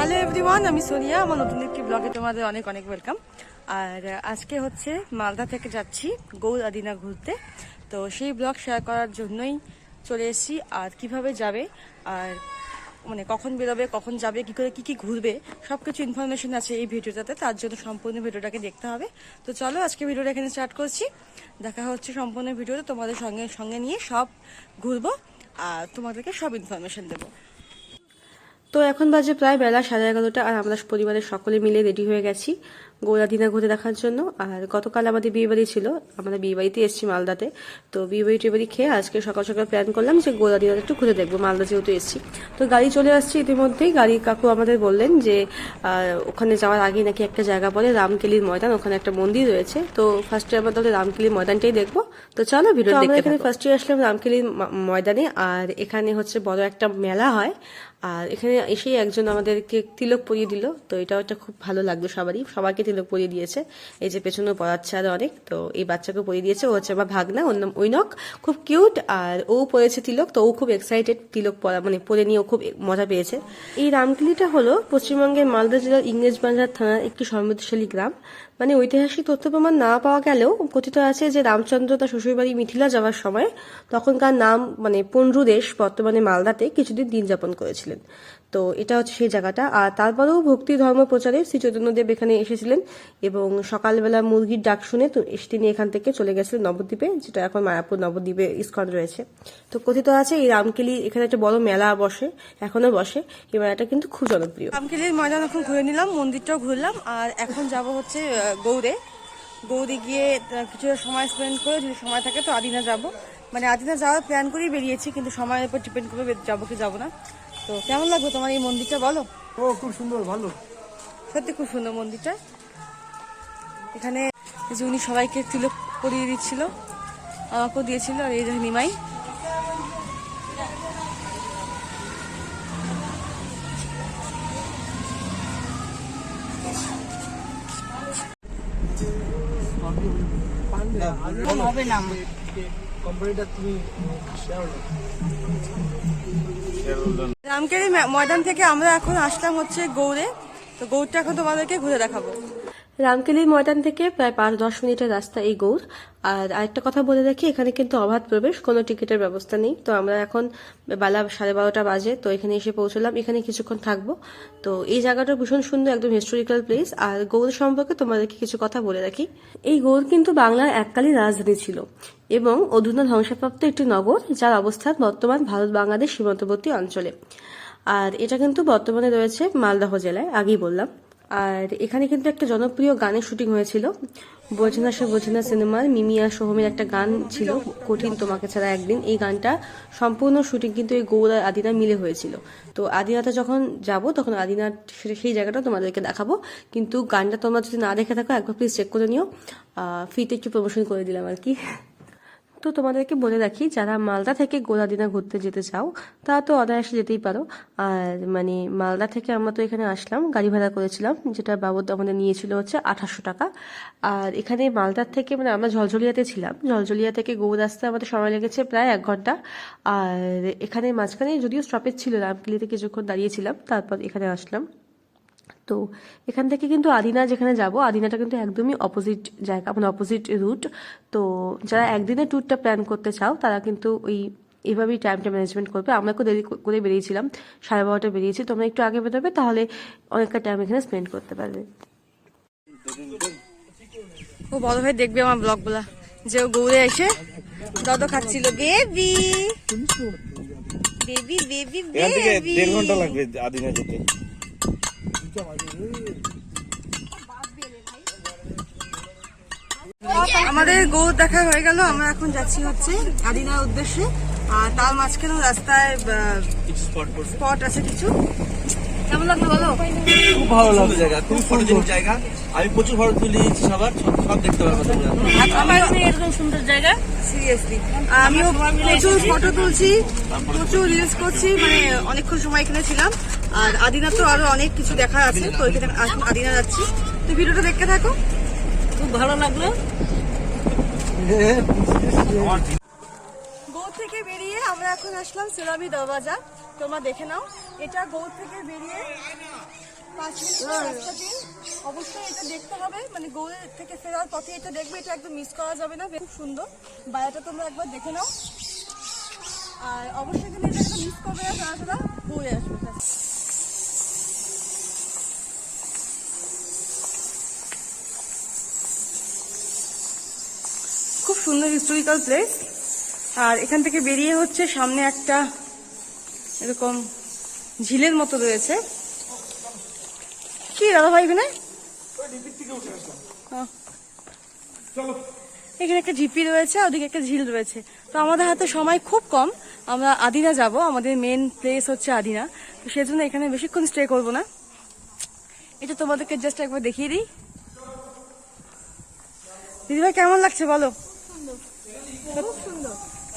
Hello everyone, আমি সোনিয়া। আমার নতুন একটি ব্লগে তোমাদের অনেক অনেক ওয়েলকাম। আর আজকে হচ্ছে মালদা থেকে যাচ্ছি গৌড় আদিনা ঘুরতে। তো সেই ব্লগ শেয়ার করার জন্যই চলে এসেছি। আর কিভাবে যাবে, আর মানে কখন বেরোবে, কখন যাবে, কি করে কি ঘুরবে, সব কিছু ইনফরমেশন আছে এই ভিডিওটাতে। তার জন্য সম্পূর্ণ ভিডিওটাকে দেখতে হবে। তো চলো আজকে ভিডিওটা এখানে স্টার্ট করছি। দেখা হচ্ছে সম্পূর্ণ ভিডিওতে, তোমাদের সঙ্গে নিয়ে সব ঘুরবো আর তোমাদেরকে সব ইনফরমেশন দেবো। তো এখন বাজে প্রায় বেলা 11:30, আর আমরা পরিবারের সকলে মিলে রেডি হয়ে গেছি গৌড় আদিনা ঘুরে দেখার জন্য। আর গতকাল আমাদের বিয়ে বাড়ি ছিল, আমরা বিয়ে বাড়িতে এসেছি মালদাতে। তো বিয়ে বাড়ি খেয়ে আজকে সকাল সকাল প্ল্যান করলাম যে গৌড় আদিনাটা একটু ঘুরে দেখবো, মালদা যেহেতু এসেছি। তো গাড়ি চলে আসছে ইতিমধ্যেই। গাড়ি কাকু আমাদের বললেন যে ওখানে যাওয়ার আগে নাকি একটা জায়গা বলে রামকেলির ময়দান, ওখানে একটা মন্দির রয়েছে। তো ফার্স্টে আমরা তাহলে রামকেলির ময়দানটাই দেখবো। তো চলো ভিডিও দেখতে। আমরা এখানে ফার্স্টে আসলাম রামকেলির ময়দানে। আর এখানে হচ্ছে বড় একটা মেলা হয়। আর এখানে এসেই একজন আমাদেরকে তিলক পরিয়ে দিল। তো এটাও একটা খুব ভালো লাগলো, সবাইকে তিলক পরিয়ে দিয়েছে। এই যে পেছনেও পড়াচ্ছে আরো অনেক। তো এই বাচ্চাকে পরিয়ে দিয়েছে, ও হচ্ছে আমার ভাগনা, ওর নাম ঐনক, খুব কিউট। আর ও পরেছে তিলক, তো ও খুব এক্সাইটেড তিলক পরা, মানে পরে নিয়ে ও খুব মজা পেয়েছে। এই রামকেলিটা হলো পশ্চিমবঙ্গের মালদা জেলার ইংরেজবাজার থানার একটি সমৃদ্ধশালী গ্রাম। মানে ঐতিহাসিক তথ্য প্রমাণ না পাওয়া গেলেও কথিত আছে যে রামচন্দ্র তার শ্বশুরবাড়ি মিথিলা যাওয়ার সময় তখনকার নাম মানে পণ্ড্রুদেশ, বর্তমানে মালদাতে কিছুদিন দিন যাপন করেছিলেন। তো এটা হচ্ছে সেই জায়গাটা। আর তারপরেও ভক্তি ধর্ম প্রচারে শ্রী চৈতন্যদেব এখানে এসেছিলেন এবং সকালবেলা মুরগির ডাক শুনে তিনি এখান থেকে চলে গেছিলেন নবদ্বীপে, যেটা এখন মায়াপুর নবদ্বীপে ইস্কন রয়েছে। তো কথিত আছে এই রামকেলি, এখানে একটা বড় মেলা বসে, এখনো বসে। এই মেলাটা কিন্তু খুব জনপ্রিয়। রামকেলির ময়দান এখন ঘুরে নিলাম, মন্দিরটাও ঘুরলাম। আর এখন যাব হচ্ছে গৌড়ে গিয়ে কিছু সময় স্পেন্ড করে, যদি সময় থাকে তো আদিনা যাব। মানে আদিনা যাওয়ার প্ল্যান করেই বেরিয়েছি, কিন্তু সময়ের উপর ডিপেন্ড করবে যাবো কি যাবো না। তো কেমন লাগবে তোমার এই মন্দিরটা বলো? ও খুব সুন্দর, ভালো, সত্যি খুব সুন্দর মন্দিরটা। এখানে যে উনি সবাইকে তিলক পরিয়ে দিচ্ছিল, আমাকেও দিয়েছিল। আর এই যে নিমাই, রামকেলি ময়দান থেকে আমরা এখন আসলাম হচ্ছে গৌড়ে। তো গৌড়টা এখন তোমাদেরকে ঘুরে দেখাবো। রামকেলির ময়দান থেকে প্রায় 5-10 মিনিটের রাস্তা এই গৌড়। আর আরেকটা কথা বলে রাখি, এখানে কিন্তু অবাধ প্রবেশ, কোনো টিকিটের ব্যবস্থা নেই। তো আমরা এখন বেলা 12:30 বাজে, তো এখানে এসে পৌঁছলাম। এখানে কিছুক্ষণ থাকবো। তো এই জায়গাটা ভীষণ সুন্দর, একদম হিস্টোরিক্যাল প্লেস। আর গৌড় সম্পর্কে তোমাদেরকে কিছু কথা বলে রাখি। এই গৌড় কিন্তু বাংলার এককালীন রাজধানী ছিল এবং অধুনা ধ্বংসপ্রাপ্ত একটি নগর, যার অবস্থান বর্তমান ভারত বাংলাদেশ সীমান্তবর্তী অঞ্চলে। আর এটা কিন্তু বর্তমানে রয়েছে মালদহ জেলায়, আগেই বললাম। আর এখানে কিন্তু একটা জনপ্রিয় গানের শুটিং হয়েছিল, বোঝনা সে বোঝনা সিনেমার মিমিয়া সোহমের একটা গান ছিল, কঠিন তোমাকে ছাড়া একদিন। এই গানটা সম্পূর্ণ শুটিং কিন্তু এই গৌড় আর আদিনা মিলে হয়েছিল। তো আদিনাতে যখন যাব তখন আদিনার সেই জায়গাটা তোমাদেরকে দেখাবো। কিন্তু গানটা তোমরা যদি না দেখে থাকো একবার প্লিজ চেক করে নিও। ফ্রিতে একটু প্রমোশন করে দিলাম আর কি। তো তোমাদেরকে বলে রাখি, যারা মালদা থেকে গৌড় আদিনা ঘুরতে যেতে চাও তারা তো অনায়াসে যেতেই পারো। আর মানে মালদা থেকে আমরা তো এখানে আসলাম, গাড়ি ভাড়া করেছিলাম, যেটা বাবদ আমাদের নিয়েছিল হচ্ছে 2800 টাকা। আর এখানে মালদার থেকে মানে আমরা ঝলঝলিয়াতে ছিলাম, ঝলঝলিয়া থেকে গৌড় আসতে আমাদের সময় লেগেছে প্রায় 1 ঘন্টা। আর এখানে মাঝখানে যদিও স্টপেজ ছিল, রামকেলিতে কিছুক্ষণ দাঁড়িয়েছিলাম, তারপর এখানে আসলাম। তো এখান থেকে কিন্তু আদিনা যেখানে যাব, আদিনাটা কিন্তু একদমই অপোজিট জায়গা, মানে অপোজিট রুট। তো যারা একদিনের ট্যুরটা প্ল্যান করতে চাও তারা কিন্তু এইভাবেই টাইমটা ম্যানেজমেন্ট করবে। আমরা একটু দেরি করে বেরিয়েছিলাম, 12:30 বেরিয়েছি। তোমরা একটু আগে বেরোবে, তাহলে অনেকটা টাইম এখানে স্পেন্ড করতে পারবে। ও বড় ভাই দেখবে আমার ব্লগগুলা, যে ও গৌড়ে এসে দদ খাচ্ছিল। বেবি বেবি বেবি বেবি 1.5 ঘন্টা লাগবে আদিনা যেতে। আমাদের গৌড় দেখা হয়ে গেল, আমরা এখন যাচ্ছি হচ্ছে আদিনার উদ্দেশ্যে। আর তার মাঝখানে রাস্তায় স্পট আছে কিছু। কেমন লাগলো বলো? খুব ভালো লাগলো জায়গা, খুব ফটোজেনিক জায়গা। আমি প্রচুর ফটো তুলেছি, সব দেখতে পারবো তোমরা। এরকম সুন্দর জায়গা সিরিয়াসলি আমিও প্রচুর ফটো তুলছি, প্রচুর রিলস করছি, মানে অনেকক্ষণ সময় এখানে ছিলাম। আর আদিনা তো আরো অনেক কিছু দেখার আছে, তো এখানে আদিনা যাচ্ছি। তো ভিডিওটা দেখতে থাকো, খুব ভালো লাগলো। গৌড় থেকে বেরিয়ে আমরা এখন আসলাম সেলামি দরওয়াজা। তোমরা দেখে নাও, এটা গৌড় থেকে বেরিয়ে 5 মিনিটের রাস্তা দিন অবশ্যই এটা দেখতে হবে, মানে গৌড়ের থেকে ফেরার পথে এটা দেখবে, এটা একদম মিস করা যাবে না। খুব সুন্দর বাইরেটা, তোমরা একবার দেখে নাও। আর অবশ্যই কিন্তু এটা একদম মিস করবে না, যারা ঘুরে আসবে। খুব সুন্দর হিস্টোরিক্যাল প্লেস। আর এখান থেকে বেরিয়ে হচ্ছে সামনে একটা এরকম ঝিলের মতো রয়েছে। কি দাদা ভাই এখানে এখানে একটা জিপি রয়েছে, ওদিকে একটা ঝিল রয়েছে। তো আমাদের হাতে সময় খুব কম, আমরা আদিনা যাব, আমাদের মেন প্লেস হচ্ছে আদিনা। তো সেজন্য এখানে বেশিক্ষণ স্টে করবো না। এটা তোমাদেরকে জাস্ট একবার দেখিয়ে দিই। দিদিভাই কেমন লাগছে বলো?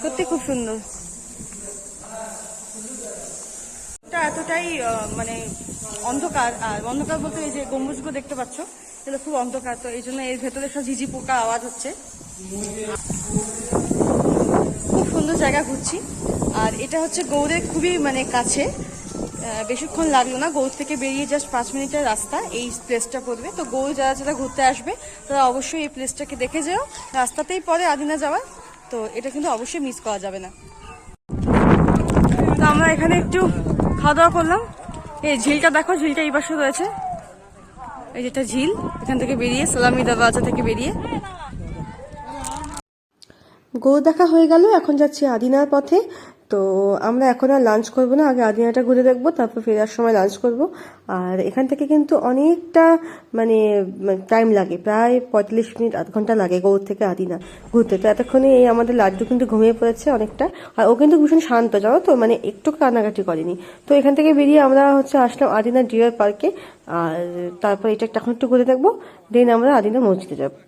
সত্যি খুব সুন্দর। এটা এতটাই মানে অন্ধকার, আর অন্ধকার বলতে এই যে গম্বুজগুলো দেখতে পাচ্ছ এগুলো খুব অন্ধকার, তো এই জন্য এর ভেতরে সব ঝিঝি পোকা আওয়াজ হচ্ছে। খুব সুন্দর জায়গা ঘুরছি। আর এটা হচ্ছে গৌড়ের খুবই মানে কাছে, বেশিক্ষণ লাগলো না, গৌড় থেকে বেরিয়ে জাস্ট 5 মিনিটের রাস্তা এই প্লেসটা পড়বে। তো গৌড় যারা যারা ঘুরতে আসবে তারা অবশ্যই এই প্লেসটাকে দেখে যেও, রাস্তাতেই পরে আদিনা যাওয়ার। তো এটা কিন্তু অবশ্যই মিস করা যাবে না। তো আমরা এখানে একটু খাওয়া দাওয়া করলাম। এই ঝিলটা দেখো, ঝিলটা এই পাশে রয়েছে, এই যেটা ঝিল, এখান থেকে বেরিয়ে সালামি দরওয়াজা থেকে বেরিয়ে গৌড় দেখা হয়ে গেল। এখন যাচ্ছি আদিনার পথে। তো আমরা এখন আর লাঞ্চ করবো না, আগে আদিনাটা ঘুরে দেখবো, তারপর ফেরার সময় লাঞ্চ করব। আর এখান থেকে কিন্তু অনেকটা মানে টাইম লাগে, প্রায় 45 মিনিট আধ ঘন্টা লাগে গৌড় থেকে আদিনা ঘুরতে। তো এতক্ষণে এই আমাদের লাড্ডু কিন্তু ঘুমিয়ে পড়েছে অনেকটা, আর ও কিন্তু ভীষণ শান্ত, জানো তো, মানে একটু কান্নাকাটি করেনি। তো এখান থেকে বেরিয়ে আমরা আসলাম আদিনা ডিয়ার পার্কে। আর তারপর এটা এখন একটু ঘুরে দেখবো, দেন আমরা আদিনা মসজিদে যাবো।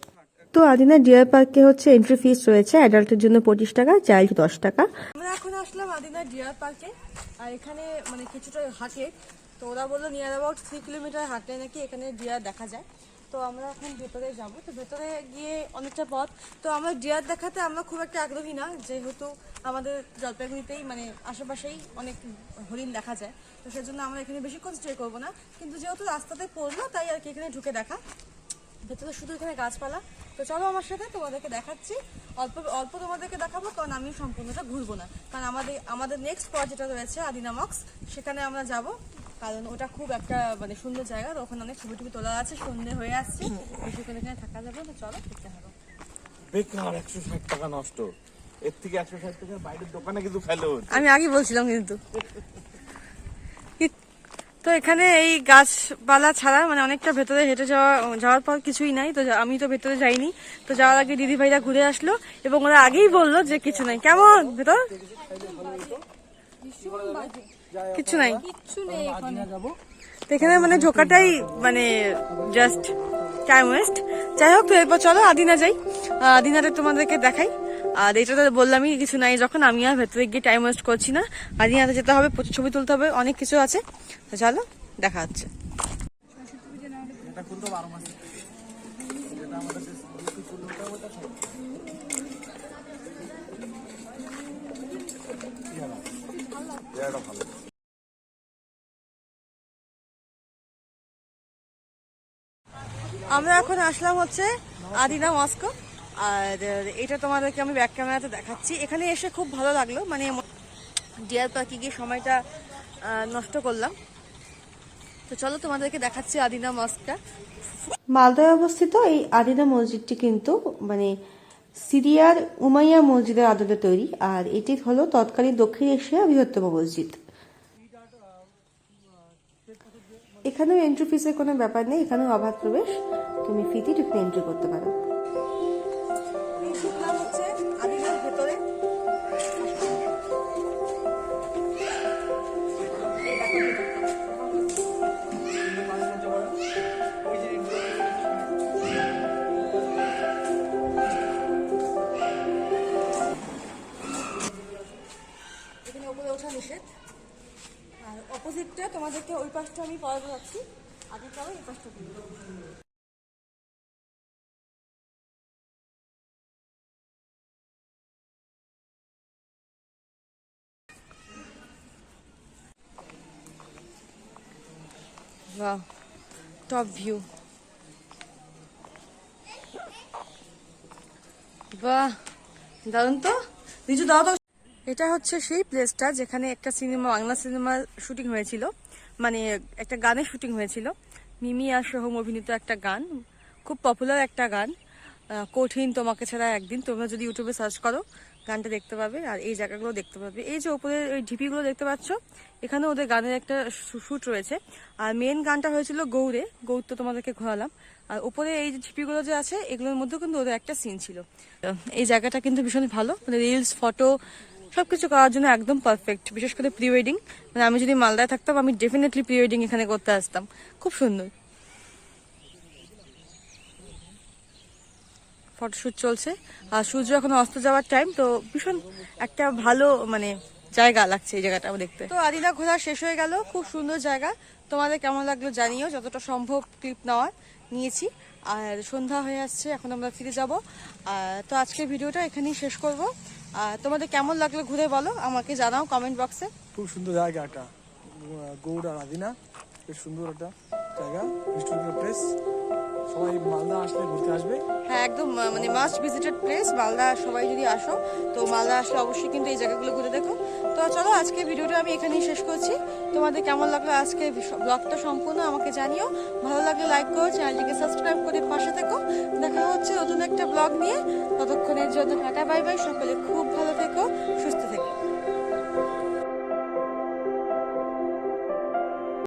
তো আদিনা ডিয়ার পার্কে এন্ট্রি ফিস রয়েছে, অ্যাডাল্টের জন্য 25 টাকা, চাইল্ড 10 টাকা। আমরা এখন আসলাম আদিনা ডিয়ার পার্কে। আর এখানে মানে কিছুটা হাঁটে, তো ওরা বললো নিয়ার অ্যাবাউট 3 কিলোমিটার হাঁটলে নাকি এখানে ডিয়ার দেখা যায়। তো আমরা এখন ভেতরে যাব, তো ভেতরে গিয়ে অনেকটা পথ। তো আমরা ডিয়ার দেখাতে আমরা খুব একটা আগ্রহী না, যেহেতু আমাদের জলপাইগুড়িতেই মানে আশেপাশেই অনেক হরিণ দেখা যায়। তো সেজন্য আমরা এখানে বেশিক্ষণ স্টে করবো না, কিন্তু যেহেতু রাস্তাতে পড়লো তাই আর কি এখানে ঢুকে দেখা। ভেতরে শুধু এখানে গাছপালা। তো চলো আমার সাথে, তোমাদেরকে দেখাচ্ছি। অল্প অল্প তোমাদেরকে দেখাবো, কারণ আমি সম্পূর্ণটা ঘুরবো না, কারণ আমাদের নেক্সট স্পট যেটা রয়েছে আদিনা মক্স, সেখানে আমরা যাব। কারণ ওটা খুব একটা মানে সুন্দর জায়গা, তো ওখানে অনেক ছবি টবি তোলা আছে, সন্ধ্যে হয়ে আসছে, বেশিক্ষণ এখানে থাকা যাবে না। চলো দেখতে হবে। বেকার 160 টাকা নষ্ট, এর থেকে 160 টাকার বাইরের দোকানে কিন্তু ফেলো। আমি আগেই বলছিলাম কিন্তু। তো এখানে এই গাছপালা ছাড়া মানে অনেকটা ভেতরে হেঁটে যাওয়ার পর কিছুই নাই। তো আমি তো ভেতরে যাইনি, তো যাওয়ার আগে দিদি ভাইরা ঘুরে আসলো এবং ওরা আগেই বললো যে কিছু নাই। কেমন ভেতর? কিছু নাই, তো এখানে মানে ঢোকাটাই মানে জাস্ট টাইম ওয়েস্ট। যাই হোক, তো এরপর চলো আদিনা যাই, আদিনাতে তোমাদেরকে দেখাই। আর এটা তো বললামই কিছু নাই যখন, আমি আর ভেতরে গিয়ে টাইম ওয়েস্ট করছি না। আদিনাতে যেতে হবে, প্রচুর ছবি তুলতে হবে, অনেক কিছু আছে। তো চলো দেখা হচ্ছে। আমরা এখন আসলাম হচ্ছে আদিনা মস্কো। আর এটা তোমাদেরকে আমি ব্যাক ক্যামেরাতে দেখাচ্ছি। এখানে এসে খুব ভালো লাগলো, মানে ডিয়ার পার্কে গিয়ে সময়টা নষ্ট করলাম। তো চলো তোমাদেরকে দেখাচ্ছি আদিনা মস্কটা। মালদায় অবস্থিত এই আদিনা মসজিদটি কিন্তু মানে সিরিয়ার উমাইয়া মসজিদের আদলে তৈরি, আর এটি হলো তৎকালীন দক্ষিণ এশিয়ার বৃহত্তম মসজিদ। এখানেও এন্ট্রি ফিসের কোনো ব্যাপার নেই, এখানেও অবাধ প্রবেশ, তুমি ফ্রিতে ঢুকে এন্ট্রি করতে পারো। হচ্ছে আদিনার ভেতরে এখানে উপরে ওঠা নিষেধ। আর অপোজিটটা তোমাদেরকে ওই পাশটা আমি পরে যাচ্ছি, আগে চলো এই পাশটা দিয়ে। বাহ, টপ ভিউ। বাহ, দারুন তো। নিচু দাও তো। এটা হচ্ছে সেই প্লেসটা যেখানে একটা সিনেমা, বাংলা সিনেমার শুটিং হয়েছিল, মানে একটা গানের শুটিং হয়েছিল। মিমি আর সোহম অভিনীত একটা গান, খুব পপুলার একটা গান, কঠিন তোমাকে ছাড়া একদিন। তোমরা যদি ইউটিউবে সার্চ করো গানটা দেখতে পাবে, আর এই জায়গাগুলো দেখতে পাবে। এই যে উপরে ওই ঢিপিগুলো দেখতে পাচ্ছ, এখানে ওদের গানের একটা শ্যুট রয়েছে। আর মেন গানটা হয়েছিল গৌড়ে, গৌড় তো তোমাদেরকে ঘোরালাম। আর উপরে এই যে ঢিপিগুলো যে আছে, এগুলোর মধ্যেও কিন্তু ওদের একটা সিন ছিল। এই জায়গাটা কিন্তু ভীষণ ভালো, মানে রিলস, ফটো সবকিছু করার জন্য একদম পারফেক্ট। বিশেষ করে প্রি ওয়েডিং, মানে আমি যদি মালদায় থাকতাম আমি ডেফিনেটলি প্রি ওয়েডিং এখানে করতে আসতাম। খুব সুন্দর ফটোশুট চলছে, আর সূর্য এখন অস্ত যাওয়ার টাইম, তো ভীষণ একটা ভালো মানে জায়গা লাগছে এই জায়গাটা দেখতে। তো আদিনা ঘোরা শেষ হয়ে গেল, খুব সুন্দর জায়গা। তোমাদের কেমন লাগলো জানিও, যতটা সম্ভব ক্লিপ নেওয়ার নিয়েছি। আর সন্ধ্যা হয়ে আসছে, এখন আমরা ফিরে যাব। তো আজকের ভিডিওটা এখানেই শেষ করব। আর তোমাদের কেমন লাগলো ঘুরে বলো, আমাকে জানাও কমেন্ট বক্সে। খুব সুন্দর জায়গা একটা, গৌড় আর আদিনা, বেশ সুন্দর একটা জায়গা, হিস্টোরিক্যাল প্লেস। সবাই মালদা আসলে ঘুরতে আসবে। হ্যাঁ, একদম মানে মাস্ট ভিজিটেড প্লেস মালদা। সবাই যদি আসো তো মালদা আসলে অবশ্যই কিন্তু এই জায়গাগুলো ঘুরে দেখো। তো চলো আজকে ভিডিওটা আমি এখানেই শেষ করছি। তোমাদের কেমন লাগলো আজকে ব্লগটা সম্পূর্ণ আমাকে জানিও। ভালো লাগলে লাইক করো, চ্যানেলটিকে সাবস্ক্রাইব করে পাশে থেকো। দেখা হচ্ছে নতুন একটা ব্লগ নিয়ে। ততক্ষণের জন্য টাটা, বাই বাই। সকলে খুব ভালো